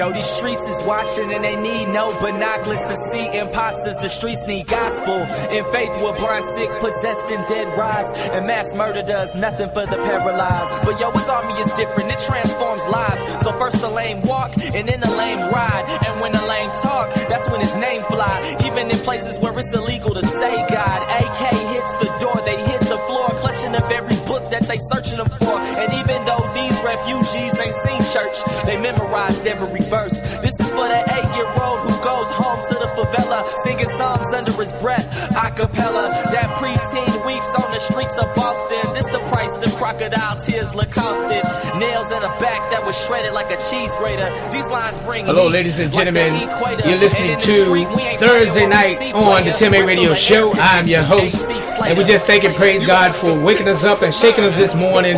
Yo, these streets is watching and they need no binoculars to see imposters. The streets need gospel. In faith we're blind, sick, possessed, and dead rise. And mass murder does nothing for the paralyzed. But yo, his army is different, it transforms lives. So first the lame walk, and then the lame ride. And when the lame talk, that's when his name fly. Even in places where it's illegal to say God. AK hits the door, they hit the floor, clutching the very book that they searching them for. And even though these refugees ain't seen church, they memorized every verse. This is for the 8-year-old who goes home to the favela, singing psalms under his breath, a cappella. That preteen weeps on the streets of Boston. This the price the crocodile tears look costed. Nails in a back that was shredded like a cheese grater. These lines bring. Hello, ladies and gentlemen. You're listening to Thursday night on the Tim A Radio Show. I'm your host, and we just thank and praise God for waking us up and shaking us this morning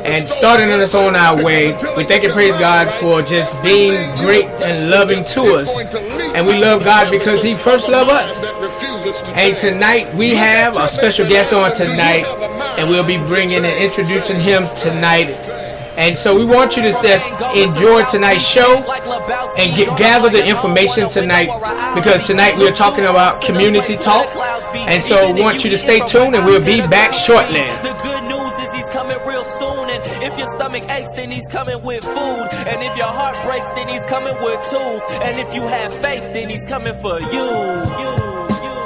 and starting us on our way. We thank and praise God for just being great and loving to us. And we love God because He first loved us. And tonight we have a special guest on tonight, and we'll be bringing and introducing him tonight. And so we want you to just enjoy tonight's show and gather the information tonight, because tonight we're talking about community talk. And so we want you to stay tuned, and we'll be back shortly. The good news is He's coming real soon. And if your stomach aches, then He's coming with food. And if your heart breaks, then He's coming with tools. And if you have faith, then He's coming for you.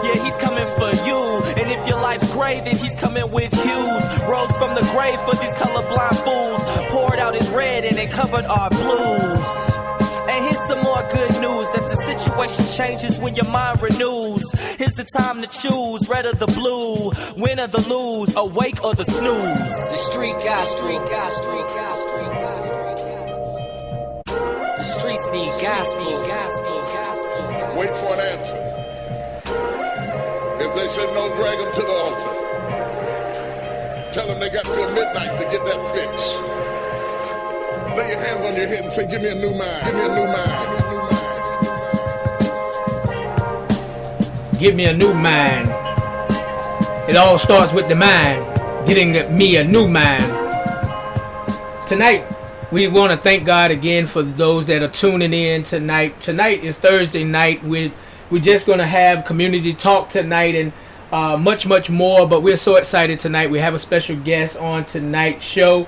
Yeah, He's coming for you. And if your life's gray, then He's coming with hues. Rose from the grave for these colorblind fools. Poured out His red and it covered our blues. And here's some more good news, that the situation changes when your mind renews. Here's the time to choose, red or the blue, win or the lose, awake or the snooze. The street got street got street got street got street got. The streets need gospel, gospel, gospel. Wait for an answer. If they say no, drag them to the altar. Tell them they got till midnight to get that fix. Lay your hands on your head and say, give me a new mind. Give me a new mind. Give me a new mind. It all starts with the mind. Getting me a new mind. Tonight, we want to thank God again for those that are tuning in tonight. Tonight is Thursday night. We're just going to have community talk tonight and much more. But we're so excited tonight. We have a special guest on tonight's show.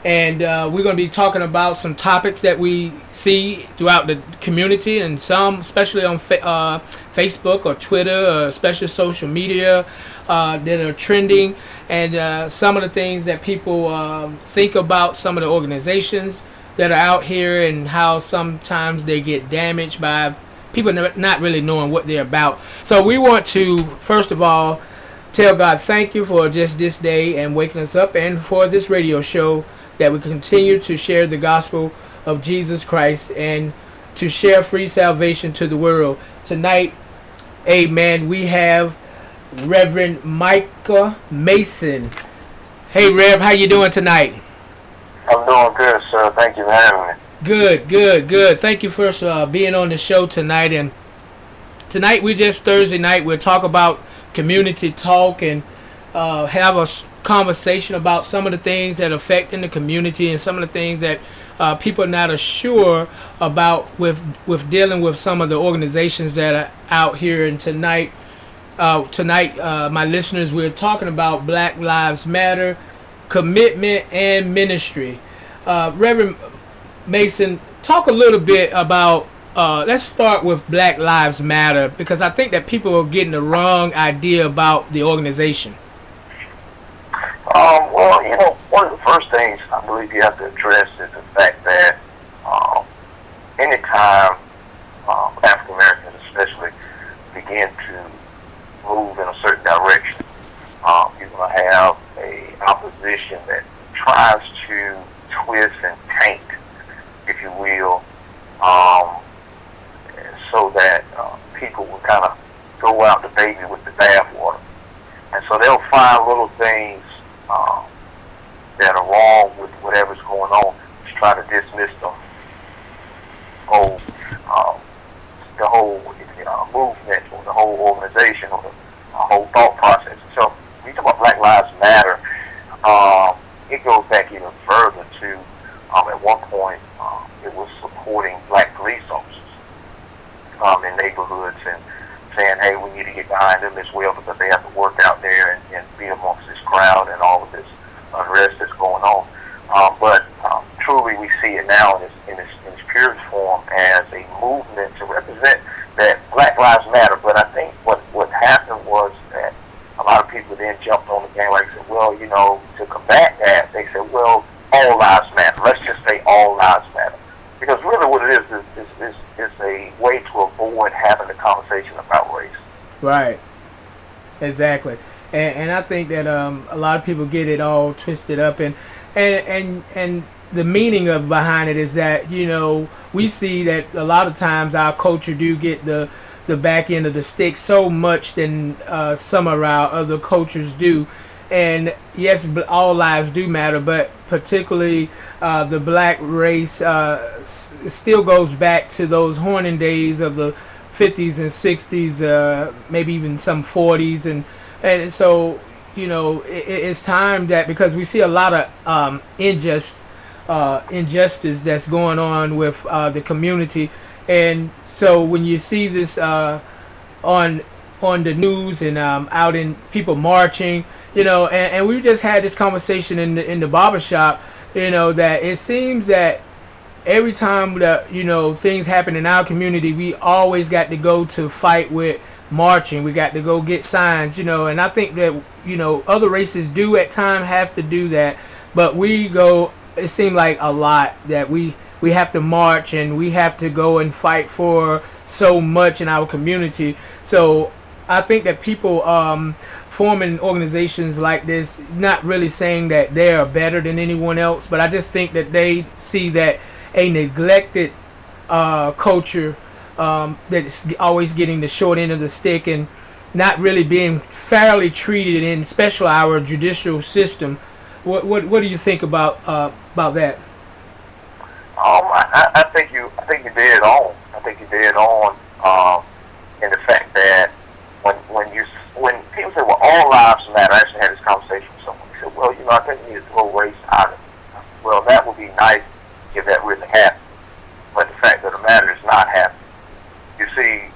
And we're going to be talking about some topics that we see throughout the community, and some especially on Facebook or Twitter, or especially social media that are trending, and some of the things that people think about some of the organizations that are out here, and how sometimes they get damaged by people not really knowing what they're about. So we want to, first of all, tell God thank you for just this day and waking us up, and for this radio show, that we continue to share the gospel of Jesus Christ and to share free salvation to the world. Tonight, amen, we have Reverend Micah Mason. Hey, Rev, how you doing tonight? I'm doing good, sir. Thank you for having me. Good. Thank you for being on the show tonight. And tonight, we just Thursday night, we'll talk about community talk and have a conversation about some of the things that affect in the community, and some of the things that people are not sure about with dealing with some of the organizations that are out here. And tonight, my listeners, we're talking about Black Lives Matter, commitment, and ministry. Reverend Mason, talk a little bit about, let's start with Black Lives Matter, because I think that people are getting the wrong idea about the organization. Well, one of the first things I believe you have to address is the fact that anytime African Americans especially begin to move in a certain direction, you're going to have a opposition that tries to twist and taint, if you will, so that people will kind of throw out the baby with the bathwater. And so they'll find little things that are wrong with whatever's going on, to try to dismiss the whole movement, or the whole organization, or the whole thought process. So when you talk about Black Lives Matter, it goes back even further to, at one point, it was supporting black police officers. neighborhoods and saying, hey, we need to get behind them as well because they have to work out there and be amongst this crowd and all of this unrest that's going on. But truly we see it now in its purest form as a movement to represent that Black Lives Matter. But I think what happened was that a lot of people then jumped on the bandwagon and said, well, you know, to combat that, they said, well, all lives matter. Let's just say all lives matter. Because really what it is a way to avoid having the conversation about race. Right. Exactly. And I think that a lot of people get it all twisted up, and the meaning of behind it is that, you know, we see that a lot of times our culture do get the back end of the stick so much than some of our other cultures do. And yes, all lives do matter, but particularly the black race still goes back to those horning days of the 50s and 60s, maybe even some 40s, and so, you know, it's time that, because we see a lot of injustice that's going on with the community, and so when you see this on the news and out in people marching, you know, and we just had this conversation in the barbershop, you know, that it seems that every time that, you know, things happen in our community, we always got to go to fight with marching. We got to go get signs, you know, and I think that, you know, other races do at times have to do that, but we go, it seemed like a lot that we have to march and we have to go and fight for so much in our community. So I think that people forming organizations like this, not really saying that they are better than anyone else, but I just think that they see that a neglected culture that's always getting the short end of the stick and not really being fairly treated in, especially our judicial system. What do you think about that? I think you're dead on. I think you're dead on in the fact that when people say, well, all lives matter. I actually had this conversation with someone. He said, well, you know, I think we need to throw race out of it. Well, that would be nice if that really happened. But the fact of the matter is not happening. You see,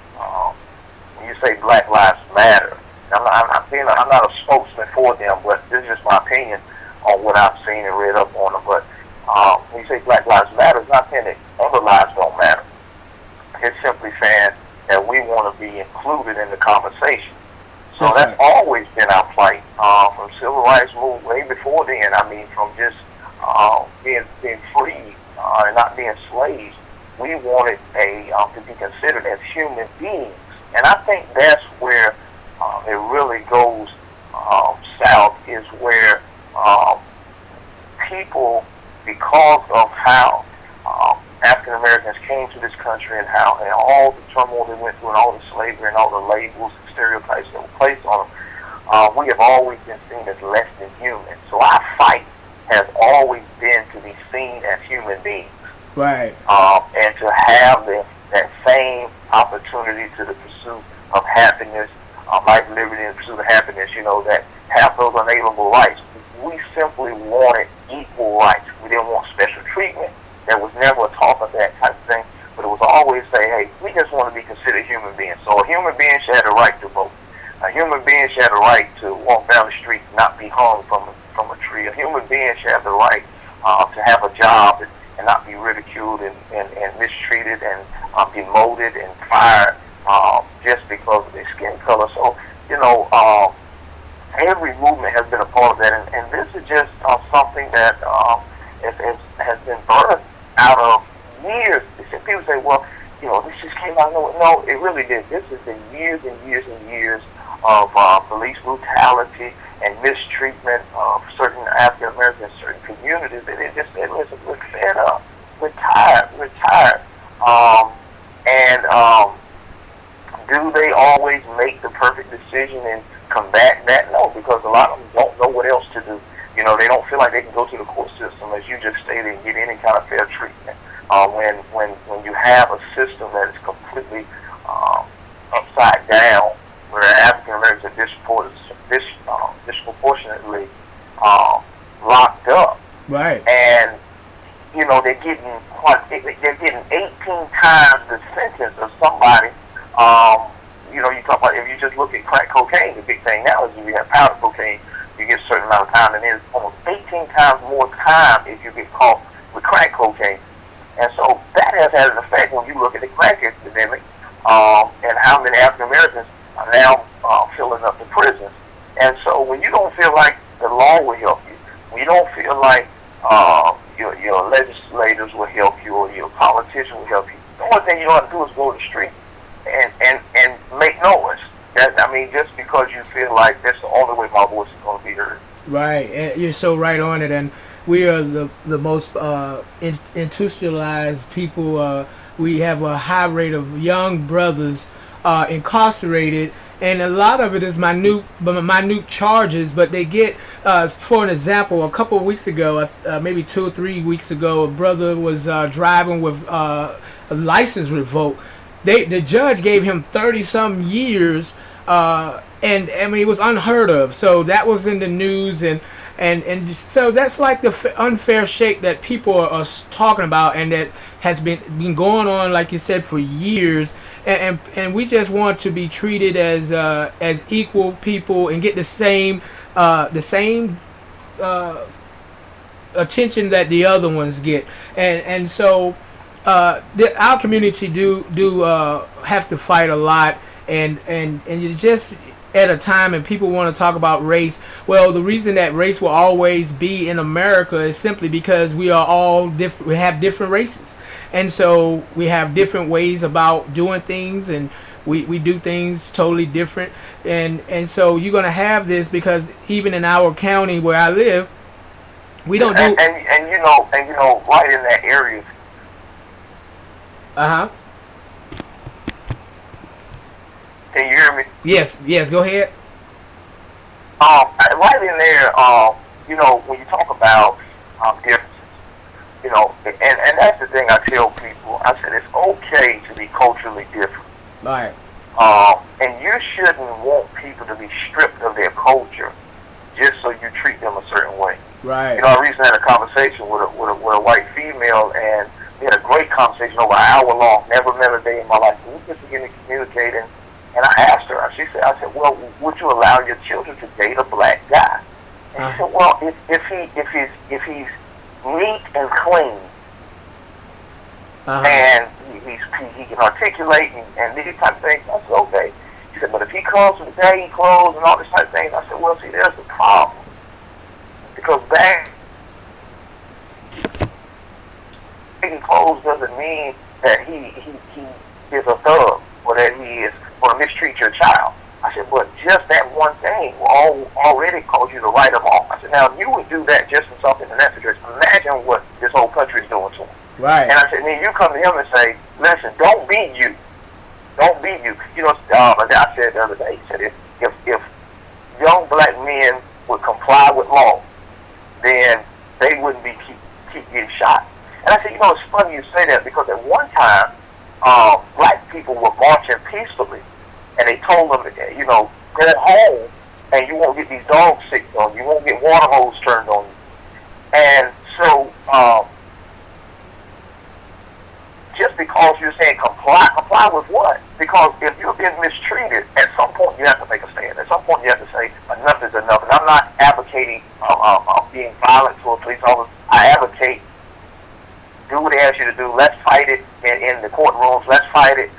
when you say Black Lives Matter, I'm not a spokesman for them, but this is just my opinion on what I've seen and read up on them. But when you say Black Lives Matter, it's not saying that other lives don't matter. It's simply saying that we want to be included in the conversation. So that's always been our plight from civil rights movement way before then. I mean, from just being free and not being slaves. We wanted to be considered as human beings, and I think that's where it really goes south. Is where people, because of how African Americans came to this country and how and all the turmoil they went through and all the slavery and all the labels and stereotypes that were placed on them, we have always been seen as less than human. So our fight has always been to be seen as human beings. Right. And to have that same opportunity to the pursuit of happiness, life, liberty, and the pursuit of happiness, you know, that have those unalienable rights. We simply wanted equal rights. We didn't want special treatment. There was never a talk of that type of thing, but it was always say, hey, we just want to be considered human beings. So a human being should have the right to vote. A human being should have the right to walk down the street and not be hung from a tree. A human being should have the right to have a job and not be ridiculed and mistreated and demoted and fired just because of their skin color. So, you know, every movement has been a part of that, and this is just something that has been birthed out of years. People say, well, you know, this just came out of nowhere. No, it really did. This has been years and years and years of police brutality and mistreatment of certain African Americans, certain communities, and it just said, listen, we're fed up, we're tired. Do they always make the perfect decision and combat that? No, because a lot of them don't know what else to do. You know, they don't feel like they can go to the court system, as you just stated, and get any kind of fair treatment. When you have a system that is completely upside down, where African Americans are disproportionately locked up, right? And you know they're getting 18 times the sentence of somebody You know, you talk about if you just look at crack cocaine, the big thing now is if you have powder cocaine, you get a certain amount of time, and there's almost 18 times more time if you get caught with crack cocaine. And so that has had an effect when you look at the crack epidemic and how many African Americans are now filling up the prisons. And so when you don't feel like the law will help you, when you don't feel like your legislators will help you or your politician will help you, the only thing you ought to do is go to the street and make noise. I mean, just because you feel like that's the only way my voice is going to be heard. Right, and you're so right on it. And we are the most institutionalized people. We have a high rate of young brothers incarcerated, and a lot of it is minute charges. But they get, for an example, a couple of weeks ago, maybe 2 or 3 weeks ago, a brother was driving with a license revoked. The judge gave him 30-some years, and I mean, it was unheard of. So that was in the news, and so that's like the unfair shake that people are talking about, and that has been going on, like you said, for years. And we just want to be treated as equal people and get the same attention that the other ones get. And so our community do have to fight a lot, and you just at a time, and people want to talk about race. Well, the reason that race will always be in America is simply because we are all different. We have different races, and so we have different ways about doing things, and we do things totally different. And so you're going to have this, because even in our county where I live, we don't do. And you know, right in that area. Can you hear me? Yes, go ahead. Right in there, you know, when you talk about differences, you know, and that's the thing I tell people. I said it's okay to be culturally different. Right. And you shouldn't want people to be stripped of their culture just so you treat them a certain way. Right. You know, I recently had a conversation with a white female, and we had a great conversation over an hour long. Never met her day in my life. We just began to communicate, and I asked her. I said, well, would you allow your children to date a black guy? And she said, well, if he's neat and clean, and he can articulate and these type of things, I said, okay. She said, but if he comes with baggy clothes and all this type of things, I said, well, see, there's the problem. Because baggy clothes doesn't mean that he is a thug, or that he is going to mistreat your child. I said, but just that one thing will already cause you to write him off. I said, now, if you would do that just for something in that situation, imagine what this whole country is doing to him. Right. And I said, then you come to him and say, listen, don't be you. Don't be you. You know, like I said the other day, he said, if young black men would comply with law, then they wouldn't be keep getting shot. And I said, you know, it's funny you say that, because at one time, black people were marching peacefully, and they told them, you know, go home, and you won't get these dogs sick on you. You won't get water hose turned on you. And so, just because you're saying comply with what? Because if you're being mistreated, at some point you have to make a stand. At some point you have to say, enough is enough. And I'm not advocating being violent to a police officer. I advocate, do what they ask you to do. Let's fight it in the courtrooms. Let's fight it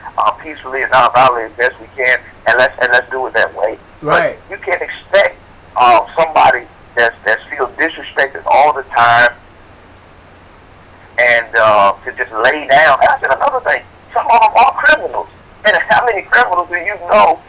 peacefully and non-violently as best we can, and let's do it that way. Right. But you can't expect somebody that feels disrespected all the time and to just lay down. And I said another thing. Some of them are criminals, and how many criminals do you know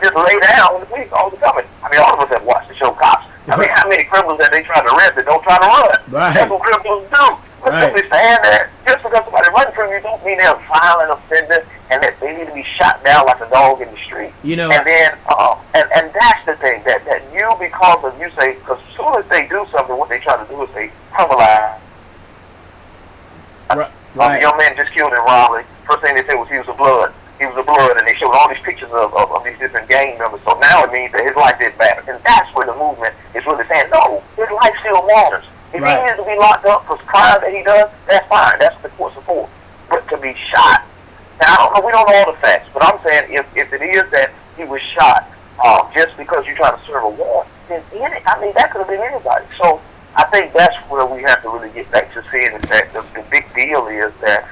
just lay down when the police officer coming? I mean, all of us have watched the show Cops. I mean, how many criminals that they try to arrest that don't try to run? Right. That's what criminals do. But simply saying that just because somebody runs from you don't mean they're a violent offender and that they need to be shot down like a dog in the street. You know, and then and that's the thing that you, because of you say, because as soon as they do something, what they try to do is they criminalize. Right. The young man just killed in Raleigh. First thing they said was he was a blood. He was a blood, and they showed all these pictures of these different gang members. So now it means that his life didn't matter, and that's where the movement is really saying, no, his life still matters. If he needs to be locked up for crimes that he does, that's fine. That's the court support. But to be shot Now, I don't know, we don't know all the facts, but I'm saying if it is that he was shot just because you're trying to serve a warrant, then that could have been anybody. So I think that's where we have to really get back to seeing is that the big deal is that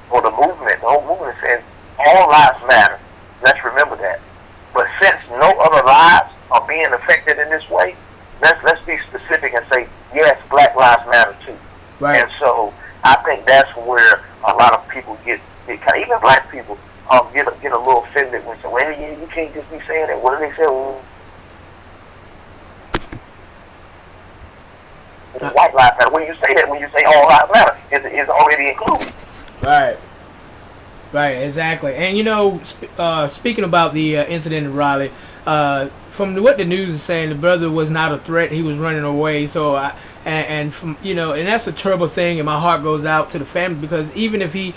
for the whole movement says all lives matter. Let's remember that. But since no other lives are being affected in this way, let's be specific and say, yes, Black lives matter too. Right. And so I think that's where a lot of people get even Black people get a little offended when they say, well, you can't just be saying that. What do they say? Well, white lives matter. When you say that, when you say all lives matter, it's already included. Right. Right, exactly. And, you know, speaking about the incident in Raleigh, from what the news is saying, the brother was not a threat. He was running away. So, and from, you know, and that's a terrible thing. And my heart goes out to the family because even if he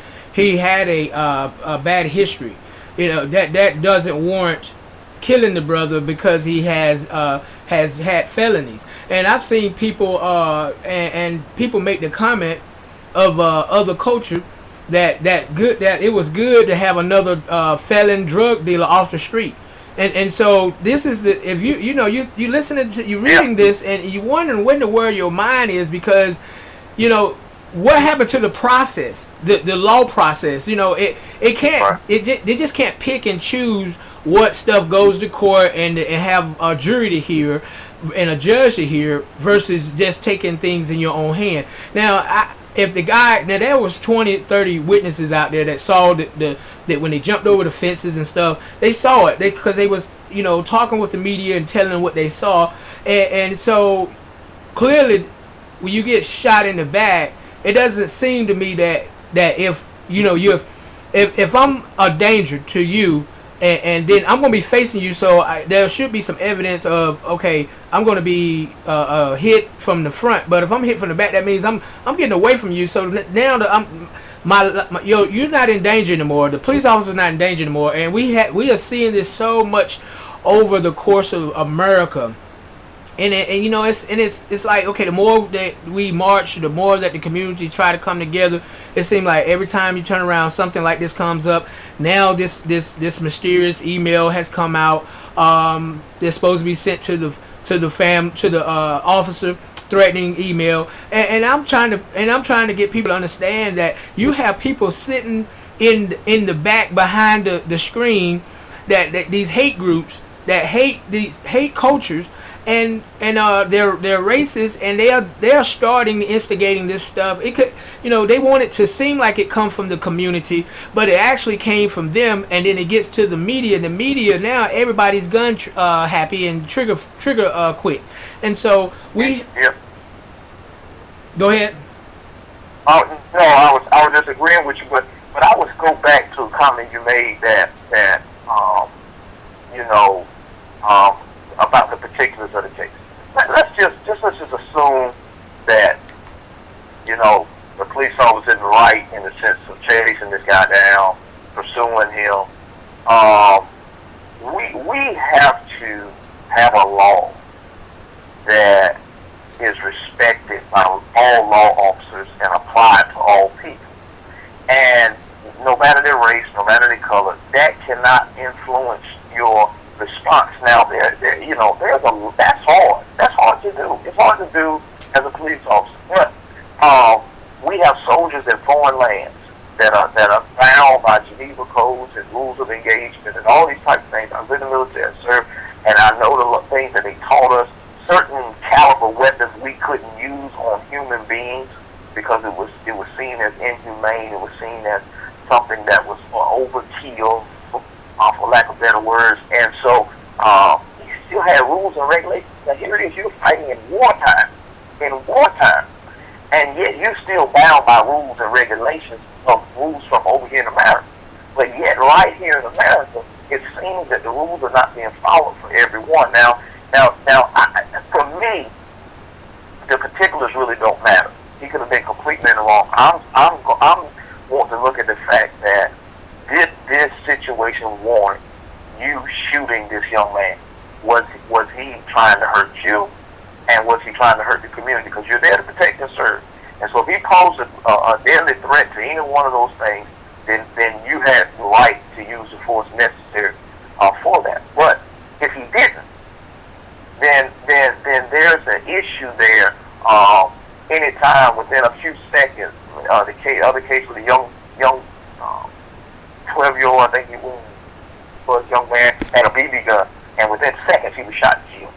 had a bad history, you know, that doesn't warrant killing the brother because he has had felonies. And I've seen people and people make the comment of other culture that it was good to have another felon drug dealer off the street. And so this is if you listening to you reading this and you wondering when to where your mind is because you know what happened to the process, the law process. You know it can't they just can't pick and choose what stuff goes to court and have a jury to hear and a judge to hear versus just taking things in your own hand. Now if the guy, now there was 20, 30 witnesses out there that saw that when they jumped over the fences and stuff, they saw it because they was, you know, talking with the media and telling them what they saw. And so clearly when you get shot in the back, it doesn't seem to me that if, you know, if I'm a danger to you, and then I'm going to be facing you, so there should be some evidence of, okay, I'm going to be hit from the front, but if I'm hit from the back, that means I'm getting away from you. So now you're not in danger anymore. The police officer's not in danger anymore, and we are seeing this so much over the course of America. And you know it's like, okay, the more that we march, the more that the community try to come together. It seems like every time you turn around, something like this comes up. Now this mysterious email has come out. They're supposed to be sent to the officer, threatening email. And I'm trying to get people to understand that you have people sitting in the back behind the screen that these hate groups that hate cultures. And they're racist, and they are starting instigating this stuff. It could, you know, they want it to seem like it come from the community, but it actually came from them. And then it gets to the media. The media now, everybody's gun happy and trigger quick. And so we go ahead. Oh no, I was just agreeing with you, but I would go back to a comment you made that you know. About the particulars of the case. Let's just assume that, you know, the police officer is right in the sense of chasing this guy down, pursuing him. We have to have a law that is respected by all law officers and applied to all people. And no matter their race, no matter their color, that cannot influence your response. Now, you know, that's hard. That's hard to do. It's hard to do as a police officer. But we have soldiers in foreign lands that are bound by Geneva codes and rules of engagement and all these types of things. I've been in the military, sir, and I know the things that they taught us. Certain caliber weapons we couldn't use on human beings because it was seen as inhumane. It was seen as something that was for overkill, for lack of better words. And so you still had rules and regulations. Now here it is, you're fighting in wartime, and yet you're still bound by rules and regulations of rules from over here in America. But yet right here in America, it seems that the rules are not being followed for everyone. Now, for me, the particulars really don't matter. He could have been completely in the wrong. I'm wanting to look at the fact that did this situation warrant you shooting this young man? Was he trying to hurt you, and was he trying to hurt the community? Because you're there to protect and serve. And so if he posed a deadly threat to any one of those things, then you had the right to use the force necessary for that. But if he didn't, then there's an issue there. Anytime within a few seconds, the other case with a young 12-year-old, I think he was a young man, had a BB gun, and within seconds he was shot and killed.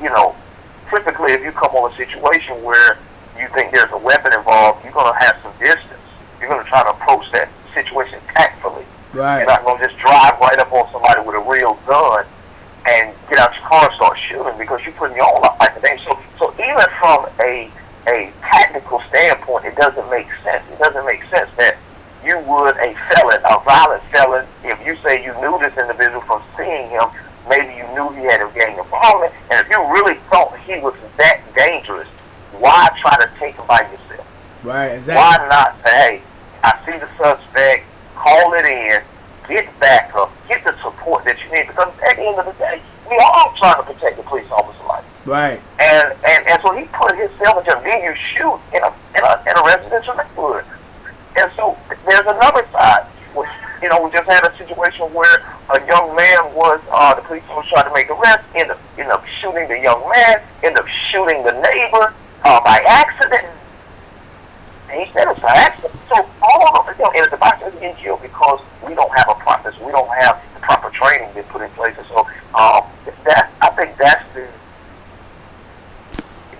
You know, typically if you come on a situation where you think there's a weapon involved, you're going to have some distance. You're going to try to approach that situation tactfully. Right. You're not going to just drive right up on somebody with a real gun and get out your car and start shooting, because you're putting your own life in danger. So even from a tactical standpoint, it doesn't make sense. It doesn't make sense that you would, a felon, a violent felon, if you say you knew this individual from seeing him, maybe you knew he had a gang involvement, and if you really thought he was that dangerous, why try to take him by yourself? Right, exactly. Why not say, hey, I see the suspect, call it in, get backup, get the support that you need, because at the end of the day, we are all trying to protect the police officer life. Right. And so he put himself into, then you shoot in a residential neighborhood. And so there's another side, which, you know, we just had a situation where a young man was, the police officer tried to make an arrest, ended up shooting the young man, ended up shooting the neighbor by accident. And he said it was by accident. So all of it, you know, and the boxers getting killed because we don't have a process, we don't have the proper training been put in place. And so I think that's the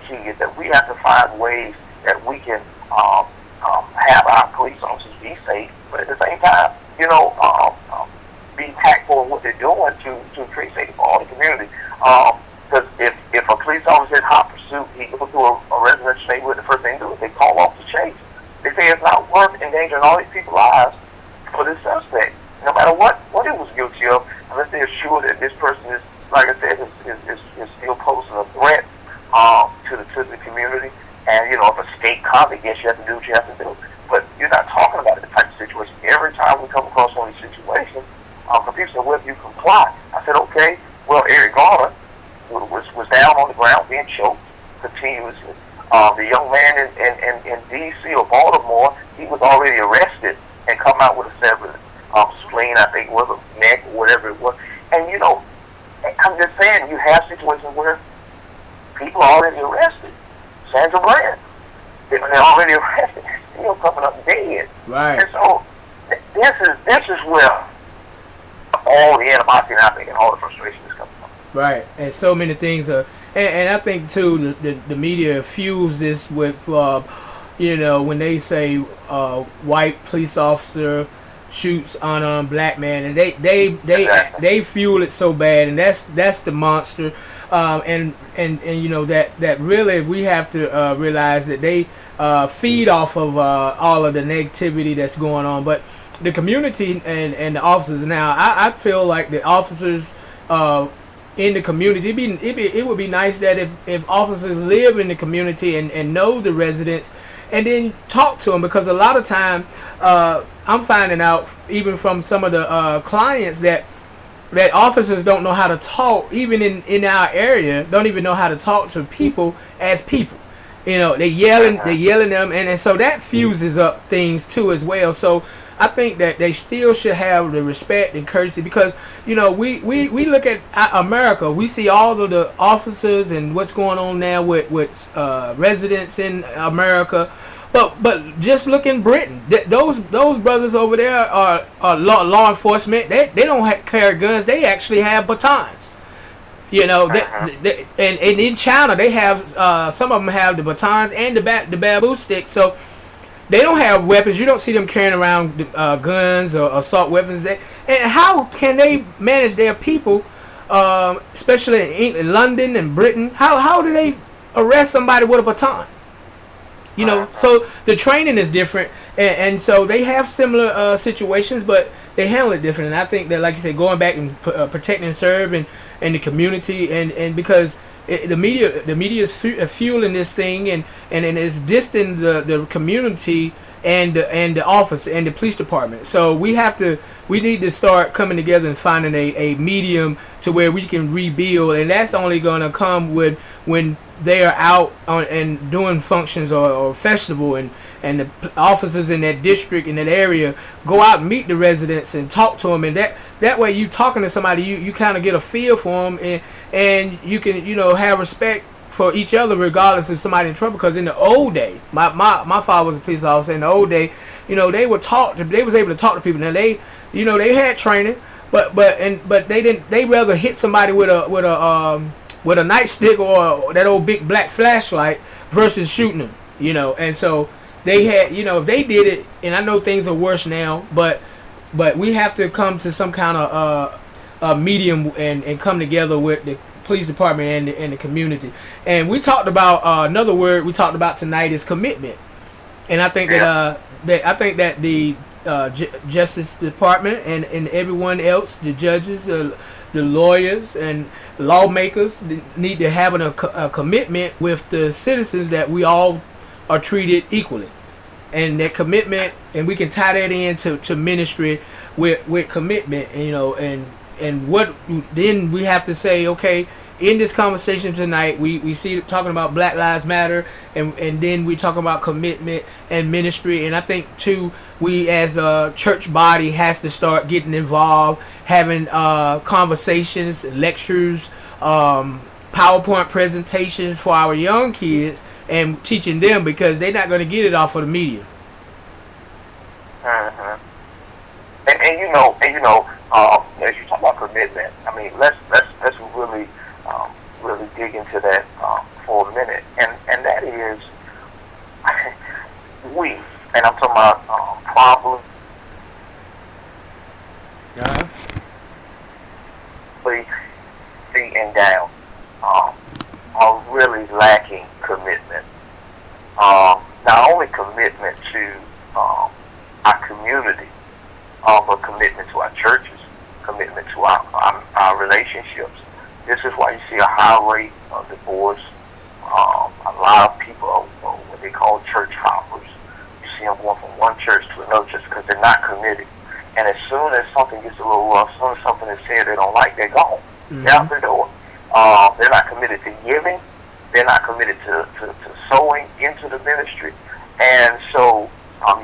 key, is that we have to find ways that we can have our police officers be safe, but at the same time, you know, be tactful in what they're doing to create safety for all the community. Because if a police officer is in hot pursuit, he goes through a residential neighborhood, the first thing they do is they call off the chase. They say it's not worth endangering all these people's lives for this suspect, no matter what he was guilty of, unless they're sure that this person is, like I said, is still posing a threat to the community. And, you know, if a state convict, yes, you have to do what you have to do. But you're not talking about the type of situation. Every time we come across one of these situations, the people say, well, if you comply. I said, okay, well, Eric Garner was down on the ground being choked continuously. The young man in D.C. or Baltimore, he was already arrested and come out with a severed spleen, I think it was, a neck or whatever it was. And, you know, I'm just saying, you have situations where people are already arrested. Sandra Bland, they're already arrested, still coming up dead. Right. And so this is where all the animosity, I think, and all the frustration is coming from. Right, and so many things are, and I think too the media fuels this with, you know, when they say white police officer shoots unarmed black man, and they fuel it so bad, and that's the monster, and you know that really we have to realize that they feed off of all of the negativity that's going on, but the community and the officers now, I feel like the officers in the community, it would be nice that if officers live in the community and know the residents and then talk to them, because a lot of time I'm finding out even from some of the clients that officers don't know how to talk, even in our area, don't even know how to talk to people as people. You know, they yelling them, and so that fuses up things too as well. So I think that they still should have the respect and courtesy, because, you know, we look at America, we see all of the officers and what's going on now with residents in America, but just look in Britain. Those brothers over there are law enforcement. They don't carry guns. They actually have batons. You know, and in China they have some of them have the batons and the bamboo sticks. So they don't have weapons. You don't see them carrying around guns or assault weapons. And how can they manage their people, especially in England, London and Britain? How do they arrest somebody with a baton? You know, so the training is different, and so they have similar situations, but they handle it different. And I think that, like you said, going back and protect and serve and the community, and because the media is fueling this thing, and it's distant the community and the office and the police department. So we need to start coming together and finding a medium to where we can rebuild, and that's only going to come when they are out and doing functions or festival, and the officers in that district, in that area, go out and meet the residents and talk to them, and that way you talking to somebody, you kind of get a feel for them, and you can have respect for each other regardless of somebody in trouble. Because in the old day, my father was a police officer. In the old day, they was able to talk to people. Now they had training, but they rather hit somebody with a nightstick or that old big black flashlight versus shooting them, and so they had, if they did it, and I know things are worse now, but we have to come to some kind of medium and come together with the police department and the community. And we talked about another word we talked about tonight is commitment, and I think that the Justice Department and everyone else, the judges, the lawyers and lawmakers, need to have a commitment with the citizens that we all are treated equally, and that commitment, and we can tie that into ministry with commitment, and what then we have to say, okay, in this conversation tonight, we see talking about Black Lives Matter, and then we talk about commitment and ministry. And I think too, we as a church body has to start getting involved, having conversations, lectures, PowerPoint presentations for our young kids, and teaching them, because they're not going to get it off of the media. Mm-hmm. And as you talk about commitment, I mean, let's really dig into that for a minute, and that is we, and I'm talking about probably and down are really lacking commitment. Not only commitment to our community, but commitment to our churches, commitment to our relationships. This is why you see a high rate of divorce. A lot of people are what they call church hoppers. You see them going from one church to another church because they're not committed. And as soon as something gets a little rough, as soon as something is said they don't like, they're gone. Mm-hmm. They're out the door. They're not committed to giving. They're not committed to sowing into the ministry. And so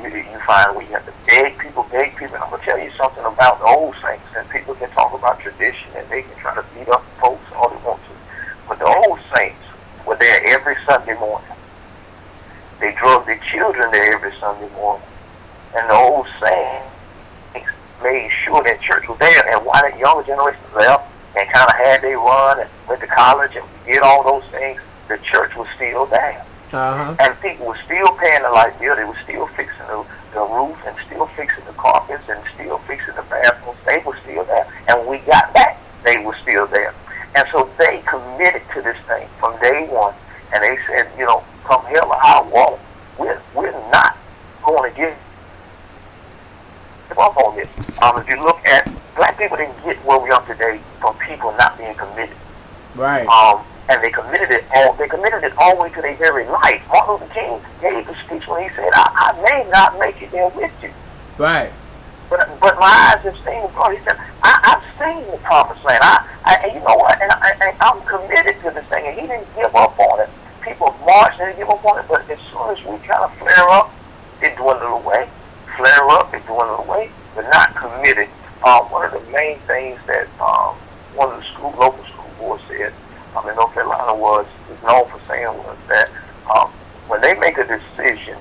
you find where you have to beg people. And I'm going to tell you something about the old saints. And people can talk about tradition and they can try to beat up folks all they want to. But the old saints were there every Sunday morning. They drove their children there every Sunday morning. And the old saints made sure that church was there. And while that younger generation left and kind of had their run and went to college and did all those things, the church was still there. Uh-huh. And people were still paying the light bill. They were still fixing the roof and still fixing the carpets and still fixing the bathrooms. They were still there. And when we got back, they were still there. And so they committed to this thing from day one. And they said, come hell or high water, we're not going to give up on this. If you look at black people, didn't get where we are today from people not being committed. Right. And they committed it all the way to their very life. Martin Luther King gave a speech when he said, I may not make it there with you. Right. But my eyes have seen the glory. He said, I've seen the promised land. And you know what? And I'm committed to this thing. And he didn't give up on it. People marched and didn't give up on it. But as soon as we kind of flare up, they dwindle away. Flare up, they dwindle away. They're not committed. One of the main things that one of the local school boards said in North Carolina is known for saying was that when they make a decision,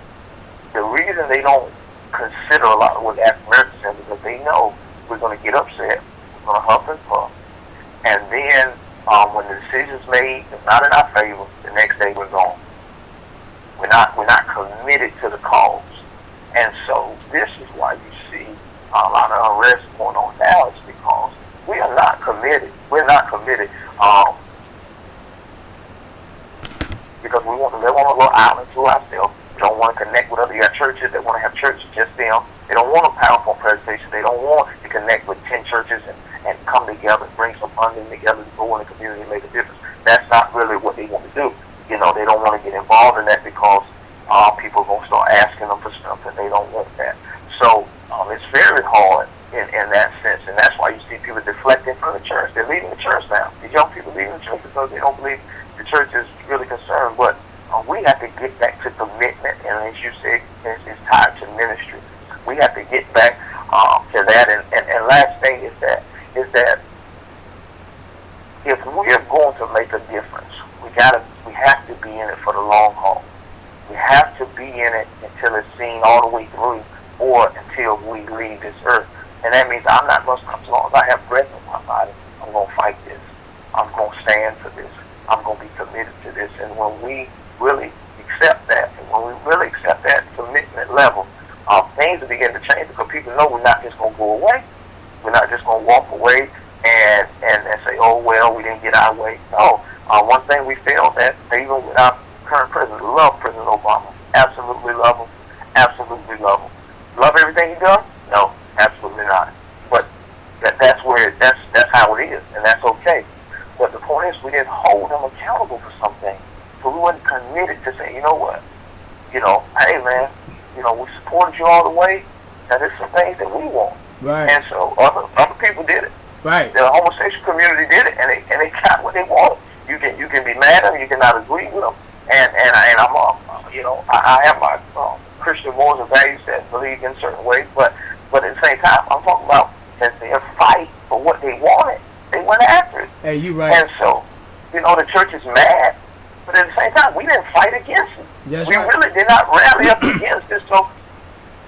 the reason they don't consider a lot of what African Americans say is because they know we're going to get upset, we're going to huff and puff, and then when the decision's made, it's not in our favor, the next day we're gone. We're not committed to the cause, and so this is why you see a lot of unrest going on now. Is because we are not committed. We're not committed. Because we want to live on a little island to ourselves. We don't want to connect with other churches that want to have churches just them. They don't want a PowerPoint presentation. They don't want to connect with 10 churches and come together, bring some funding together to go in the community and make a difference. That's not really what they want to do. You know, they don't want to get involved in that because people are going to start asking them for stuff, and they don't want that. So it's very hard in that sense, and that's why you see people deflecting from the church. They're leaving the church now. The young people leaving the church because they don't believe the church is really concerned. But we have to get back to commitment, and as you said, it's tied to ministry. We have to get back to that. And last thing is that if we are going to make a difference, we have to be in it for the long haul. We have to be in it until it's seen all the way through, or until we leave this earth. And that means I'm not going to, as long as I have breath in my body, I'm going to fight this. I'm going to stand for this. I'm going to be committed to this. And when we really accept that, and when we really accept that commitment level, things will begin to change, because people know we're not just going to go away. We're not just going to walk away and say, oh, well, we didn't get our way. No. One thing we failed at, even with our current president, love President Obama. Absolutely love him. Absolutely love him. Love everything he does? No, absolutely not. But that's how it is, and that's okay. But the point is, we didn't hold him accountable for something. So we weren't committed to say, you know what? You know, hey man, you know, we supported you all the way. Now there's some things that we want. Right. And so other people did it. Right. The homosexual community did it, and they got what they wanted. You can be mad at them, you cannot agree with them, and I'm you know, I have my Christian morals and values that believe in certain ways, but at the same time, I'm talking about that they fight for what they wanted. They went after it. Hey, you right. And so, you know, the church is mad, but at the same time, we didn't fight against it. That's we right. really did not rally up against it. So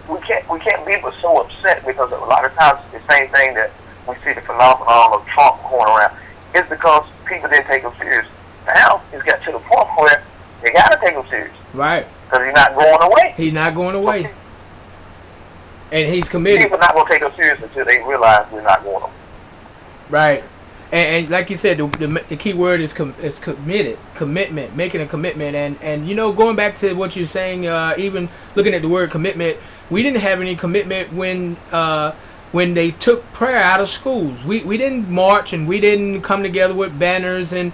we can't be but so upset, because a lot of times the same thing that we see the phenomenon of Trump going around is because people didn't take him serious. Now it's got to the point where they got to take him serious. Right. Because he's not going away. He's not going away. Okay. And he's committed. People are not going to take him serious until they realize we're not going away. Right. And like you said, the key word is commitment, making a commitment. And you know, going back to what you're saying, even looking at the word commitment, we didn't have any commitment when they took prayer out of schools. We didn't march, and we didn't come together with banners and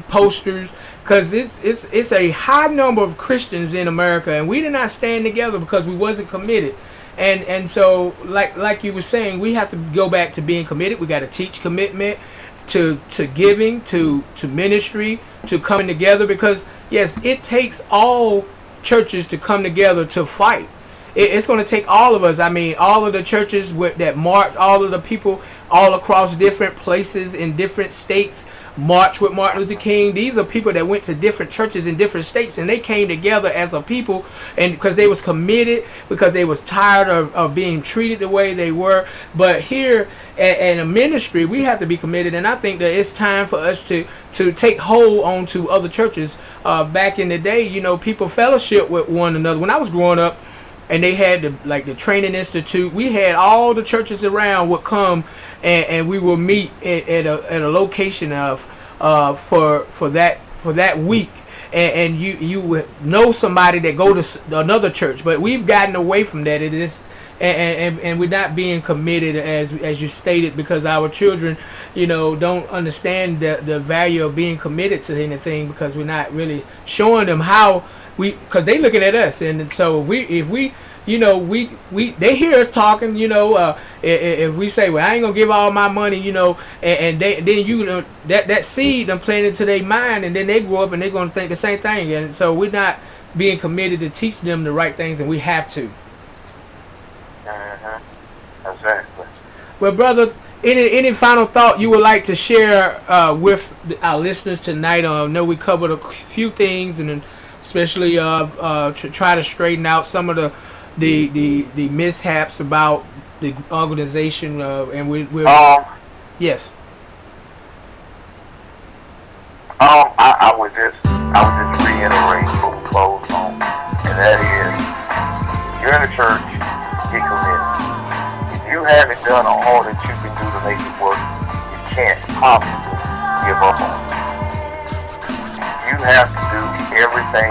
posters, because it's a high number of Christians in America, and we did not stand together because we wasn't committed. And so like you were saying, we have to go back to being committed. We got to teach commitment to giving, to ministry, to coming together, because yes, it takes all churches to come together to fight. It's going to take all of us. I mean, all of the churches that march, all of the people all across different places in different states march with Martin Luther King. These are people that went to different churches in different states, and they came together as a people, and because they was committed, because they was tired of being treated the way they were. But here in a ministry, we have to be committed, and I think that it's time for us to take hold onto other churches. Back in the day, you know, people fellowship with one another. When I was growing up, and they had the training institute, we had all the churches around would come, and we would meet at a location for that week, and you would know somebody that go to another church. But we've gotten away from that. It is, and we're not being committed as you stated, because our children, you know, don't understand the value of being committed to anything, because we're not really showing them how. Because they looking at us, and so if we you know, they hear us talking, you know, if we say, well, I ain't gonna give all my money, you know, and then you know, that seed them planted into their mind, and then they grow up and they're gonna think the same thing, and so we're not being committed to teach them the right things, and we have to. Exactly. Well, brother, any final thought you would like to share with our listeners tonight? I know we covered a few things, and especially to try to straighten out some of the mishaps about the organization, and we're yes. I would just reiterate what we closed on, and that is, if you're in the church, get committed. If you haven't done all that you can do to make it work, you can't possibly give up on it. You have to do everything,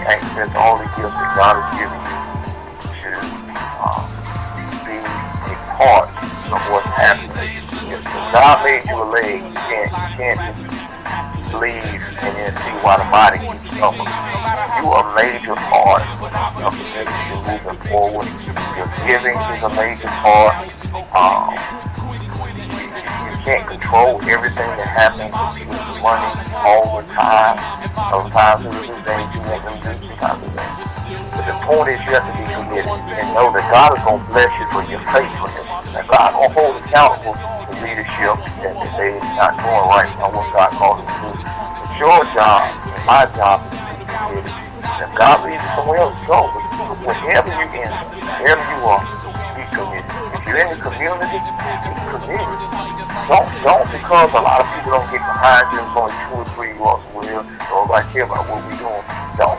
access all the gifts that God has given you to be a part of what's happening. If God made you a leg, you can't just leave and then see why the body keeps suffering. You are a major part of the ministry moving forward. Your giving is a major part. You can't control everything that happens with money all the time. Sometimes you do things you want them to do, sometimes you don't. But the point is you have to be committed and know that God is going to bless you for your faithfulness. And God going to hold accountable to leadership that they're not doing right on what God called them to do. It's your job and my job is to be committed. And if God leads you somewhere else, go. Wherever you enter, wherever you are, be committed. If you're in the community, be committed. Don't because a lot of people don't get behind you. There's only 2 or 3 you also will. Nobody care about what we're doing. Don't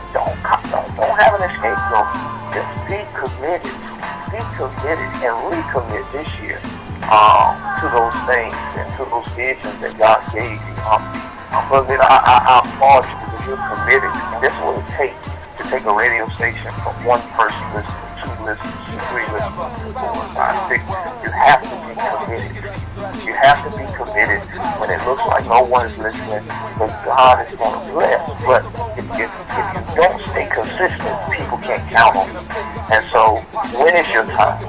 have an escape though. Just be committed. Be committed and recommit this year to those things and to those visions that God gave you. Brother, I applaud you because you're committed, and that's what it takes to take a radio station from 1 person listening, 2 listeners, 3 listeners, 4, 5, 6. You have to be committed. You have to be committed when it looks like no one is listening, because God is going to bless. But if you don't stay consistent, people can't count on you. And so, when is your time?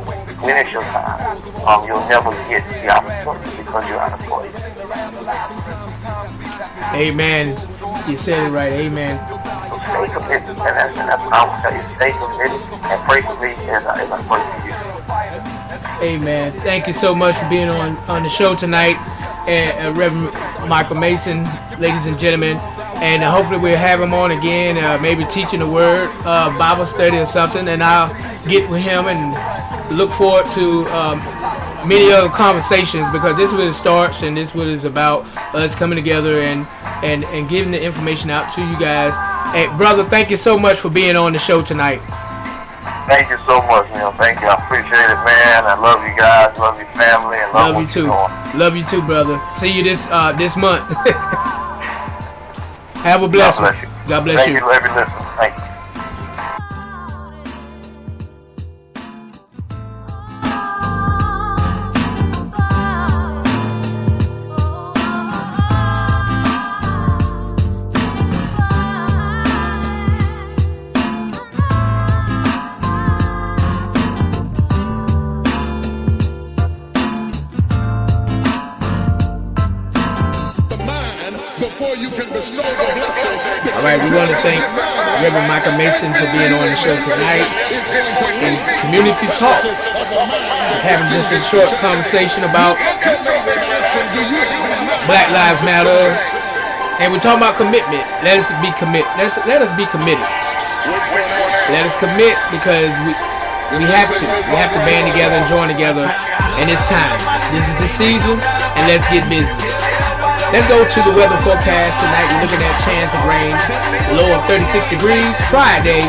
When is your time? You'll never get the opportunity because you're out of place. Amen. You said it right. Amen. So stay committed, and that's what I would tell you. Stay committed and pray for me as I pray for you. Amen. Thank you so much for being on the show tonight, Reverend Michael Mason, ladies and gentlemen. And hopefully we'll have him on again, maybe teaching the word, Bible study or something. And I'll get with him and look forward to many other conversations, because this is where it starts and this is what it's about, us coming together and giving the information out to you guys. Hey, brother, thank you so much for being on the show tonight. Thank you so much, man. Thank you. I appreciate it, man. I love you guys. Love your family. And love you too. Love you too, brother. See you this month. Have a blessing. God bless you. God bless you. Thank you to every listener. Thank you. All right, we want to thank Reverend Micah Mason for being on the show tonight in Community Talk. We're having just a short conversation about Black Lives Matter, and we're talking about commitment. Let us be committed. Let us be committed. Let us commit, because we have to. We have to band together and join together, and it's time. This is the season, and let's get busy. Let's go to the weather forecast tonight. We're looking at chance of rain, low of 36 degrees. Friday,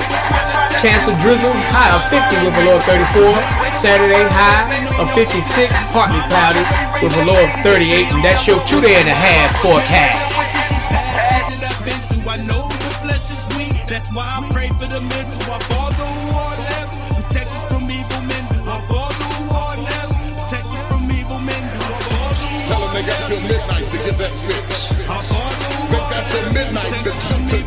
chance of drizzle, high of 50 with a low of 34. Saturday, high of 56, partly cloudy with a low of 38. And that's your 2.5-day forecast. That's why I pray for the mental. Our Father who art in heaven, protect us from evil men. Our Father who art in heaven, protect us from evil men. Tell them they got till midnight to get that fix. They got till midnight to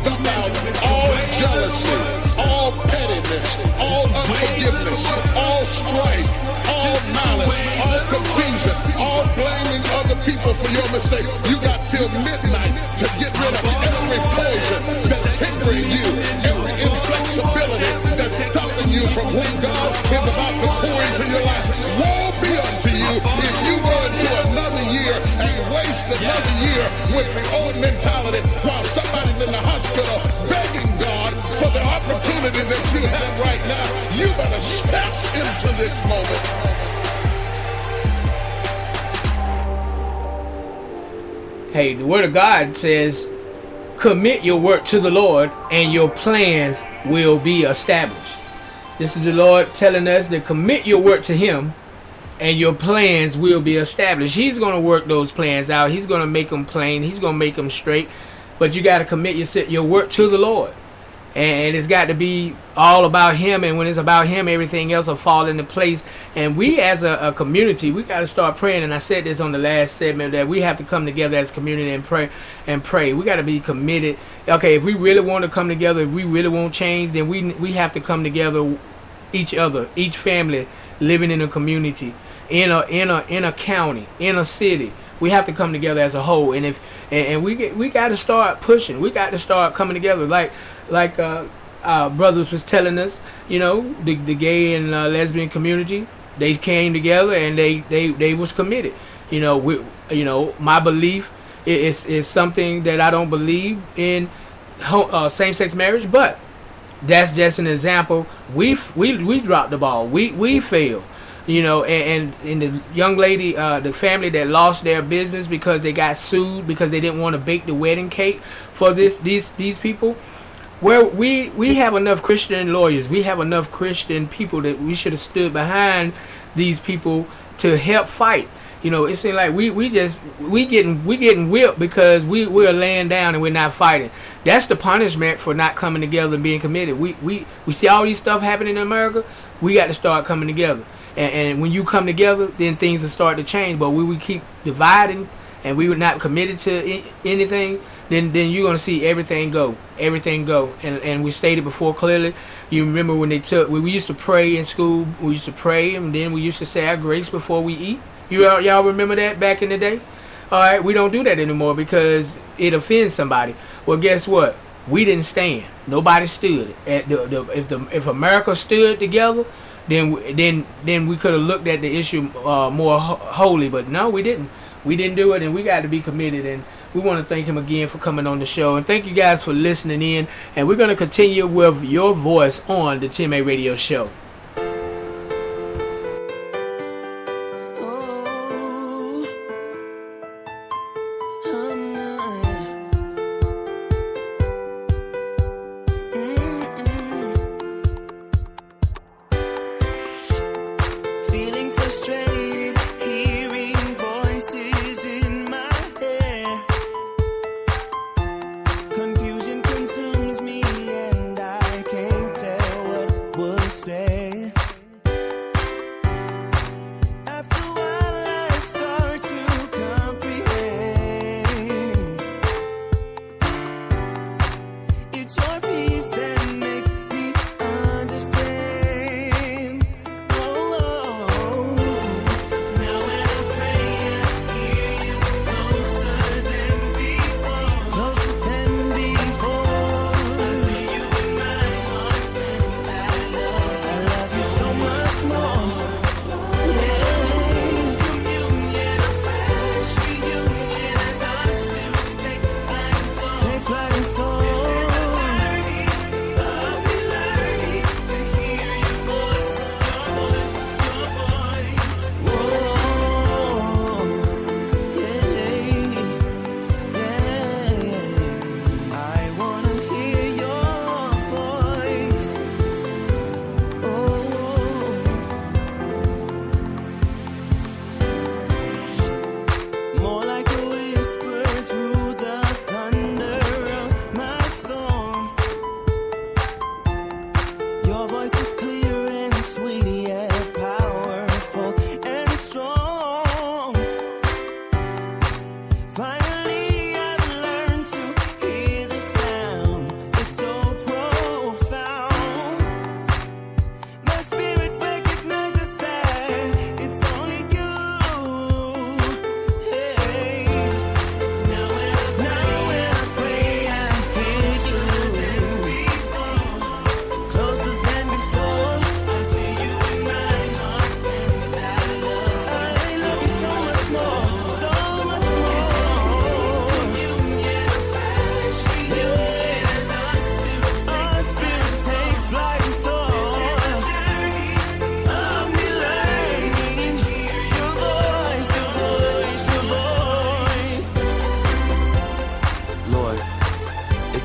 dump out all jealousy, all pettiness, all unforgiveness, all strife, all malice, all confusion, all blaming other people for your mistake. You got till midnight to get rid of every poison that's hindering you, every inflexibility that's stopping you from what God is about to pour into your life. Woe be unto you if you go into another year and waste another year with the old mentality while somebody's in the hospital begging God for the opportunity that you have right now. You better step into this moment. Hey, the Word of God says, commit your work to the Lord and your plans will be established. This is the Lord telling us to commit your work to Him and your plans will be established. He's going to work those plans out. He's going to make them plain. He's going to make them straight. But you got to commit your work to the Lord. And it's got to be all about him, and when it's about him, everything else will fall into place. And we as a community, we got to start praying. And I said this on the last segment, that we have to come together as a community and pray. We got to be committed. Okay, if we really want to come together, if we really want change, then we have to come together, each other, each family living in a community, in a county, in a city. We have to come together as a whole, and we got to start pushing. We got to start coming together, like brothers was telling us. You know, the gay and lesbian community, they came together and they was committed. You know, my belief is something that I don't believe in same-sex marriage, but that's just an example. We dropped the ball. We failed. You know, and the young lady, the family that lost their business because they got sued because they didn't want to bake the wedding cake for these people. Where we have enough Christian lawyers, we have enough Christian people that we should have stood behind these people to help fight. You know, it seems like we getting whipped because we're laying down and we're not fighting. That's the punishment for not coming together and being committed. We see all these stuff happening in America. We got to start coming together. And when you come together, then things will start to change. But when we keep dividing and we were not committed to anything, then you're going to see everything go. And we stated before clearly, you remember when we used to pray in school, we used to pray, and then we used to say our grace before we eat. Y'all remember that back in the day? All right, we don't do that anymore because it offends somebody. Well, guess what? We didn't stand. Nobody stood. If America stood together, then we could have looked at the issue more wholly, but no, we didn't. We didn't do it, and we got to be committed. And we want to thank him again for coming on the show, and thank you guys for listening in. And we're going to continue with your voice on the TMA Radio Show.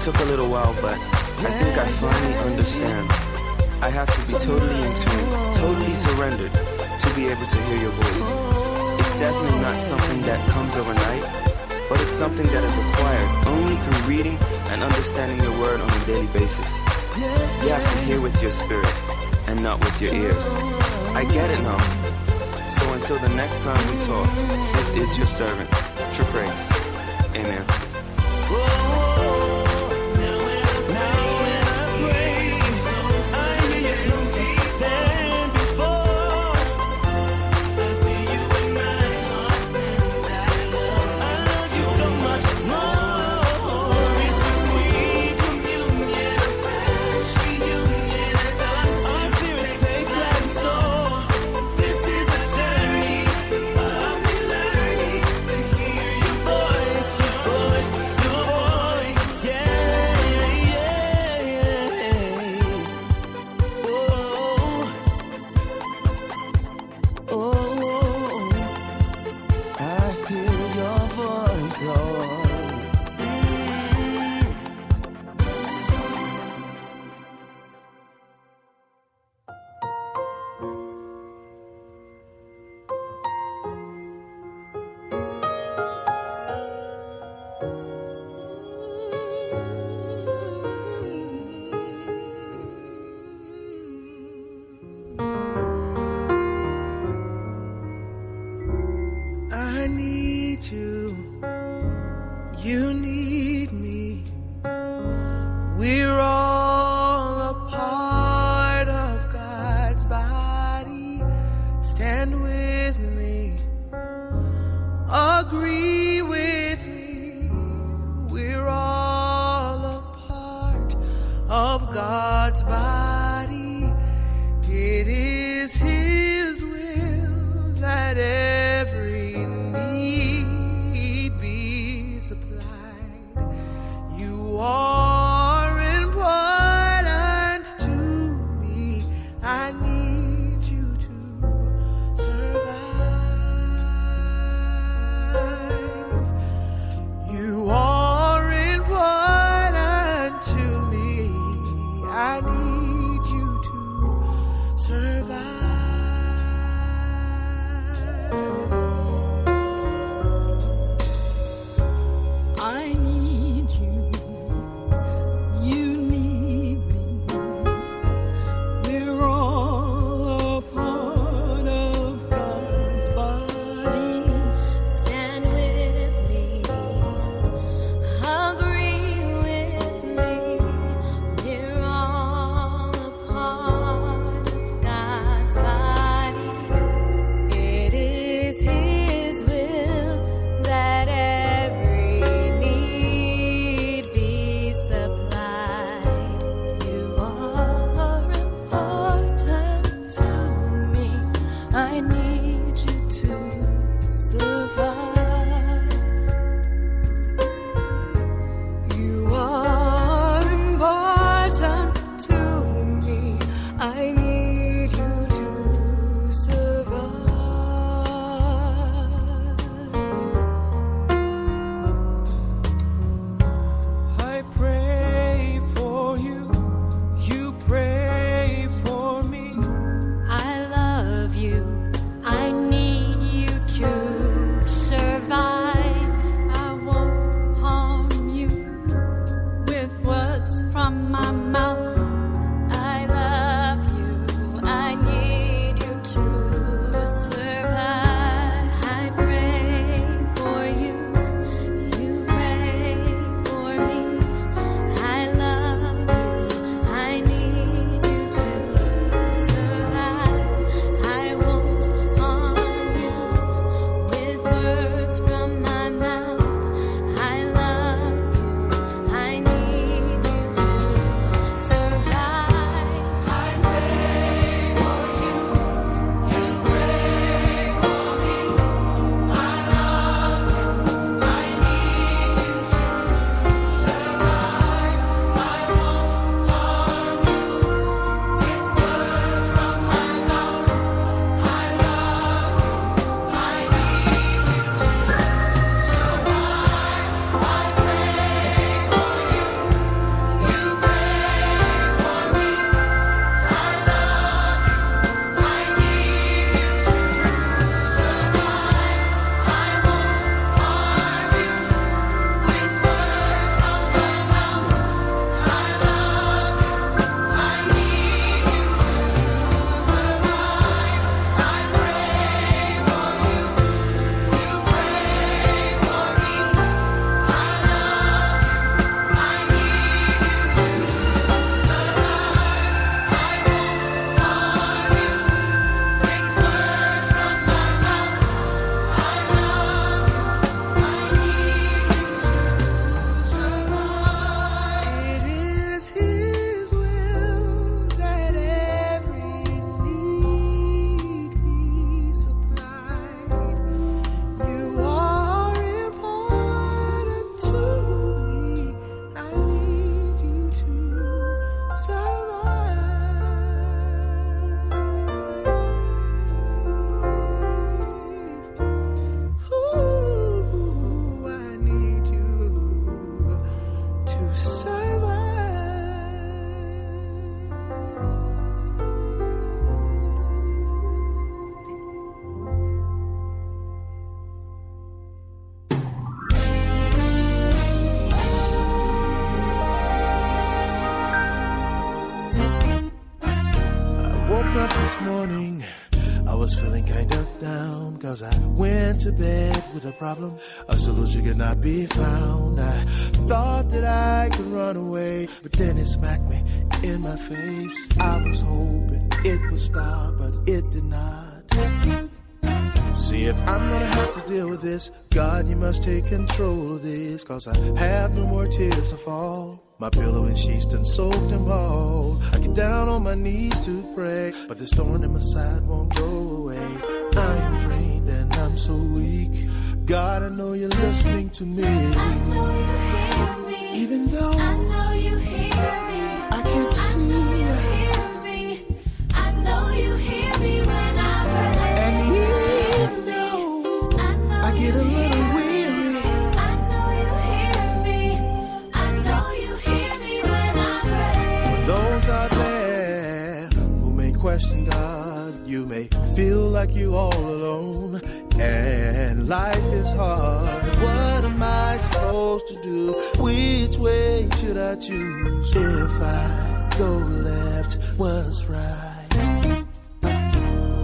took a little while, but I think I finally understand. I have to be totally in tune, totally surrendered to be able to hear your voice. It's definitely not something that comes overnight, but it's something that is acquired only through reading and understanding your word on a daily basis. You have to hear with your spirit and not with your ears. I get it now. So until the next time we talk, this is your servant, Tripray. Amen. I need you, you need me. We're all a part of God's body. Stand with me, agree with me. We're all a part of God's body. It is His will that every need be supplied. You are important to me. I need you to survive. You are important to me. I need you to survive. I need you, you need me. We're all a part of God's body. Stand with me, agree with me. We're all a part of God's body. It is His will that every need this morning, I was feeling kind of down, cause I went to bed with a problem. A solution could not be found. I thought that I could run away, but then it smacked me in my face. I was hoping it would stop, but it did not. See, if I'm gonna have to deal with this, God, you must take control of this, cause I have no more tears to fall. My pillow and sheets done soaked them all. I get down on my knees to pray, but this thorn in my side won't go away. I am drained and I'm so weak. God, I know you're listening to me. I know you hear me. Even though I know you hear me. I can't see I know you hear me. I know you hear me when I pray. And even though I get a little weary, I know you hear me. I know you hear me when I pray. those out there who may question God, you may feel like you all alone, and life is hard. What am I supposed to do? Which way should I choose? If I go left, what's right?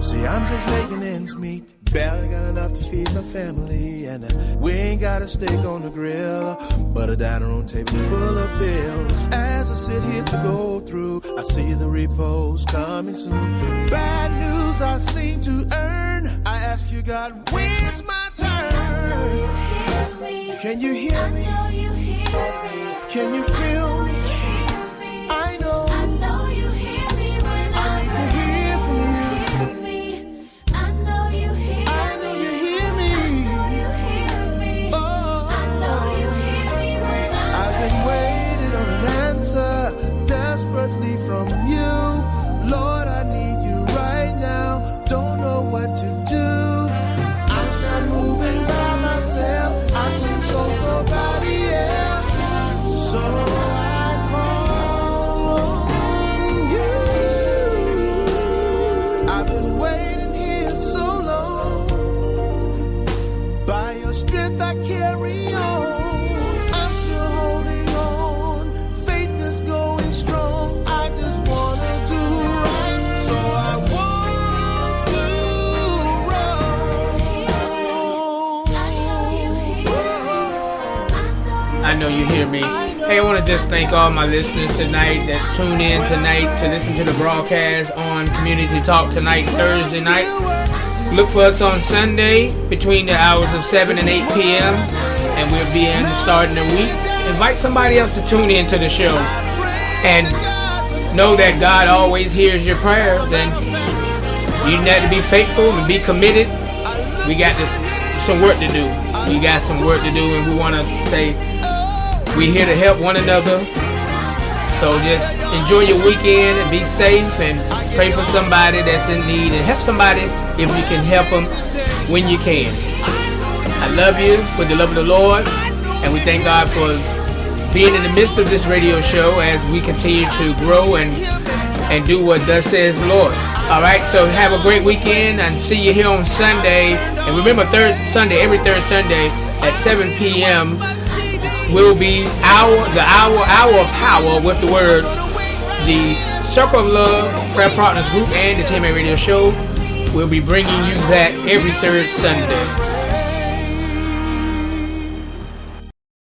See, I'm just making ends meet. Barely got enough to feed my family, and we ain't got a steak on the grill, but a dining room table full of bills. As I sit here to go through, I see the repos coming soon. Bad news I seem to earn. I ask you, God, when's my turn? Can you hear me? I know you hear me. Can you feel me? I know. I know you hear me when I need to hear from you. hear me. I know you hear I know you hear me. you hear me. Oh, I know you hear me when I've been waiting on an answer desperately from you. Lord, I need you right now. Don't know what to do. I'm not moving by myself. I need somebody else. So I call on you. I've been waiting here so long. By your strength I carry on. I'm still holding on. Faith is going strong. I just wanna do right. So I want to run. I know you hear me. Hey, I want to just thank all my listeners tonight that tune in tonight to listen to the broadcast on Community Talk tonight, Thursday night. Look for us on Sunday between the hours of 7 and 8 p.m. and we'll be in starting the week. Invite somebody else to tune in to the show. And know that God always hears your prayers, and you need to be faithful and be committed. We got some work to do. We got some work to do, and we want to say we're here to help one another. So just enjoy your weekend and be safe, and pray for somebody that's in need, and help somebody if you can help them when you can. I love you with the love of the Lord, and we thank God for being in the midst of this radio show as we continue to grow and do what thus says the Lord. All right, so have a great weekend, and see you here on Sunday. And remember, every third Sunday at 7 p.m. will be the hour of power with the word. The Circle of Love Prayer Partners Group and the TMA Radio Show will be bringing you that every third Sunday.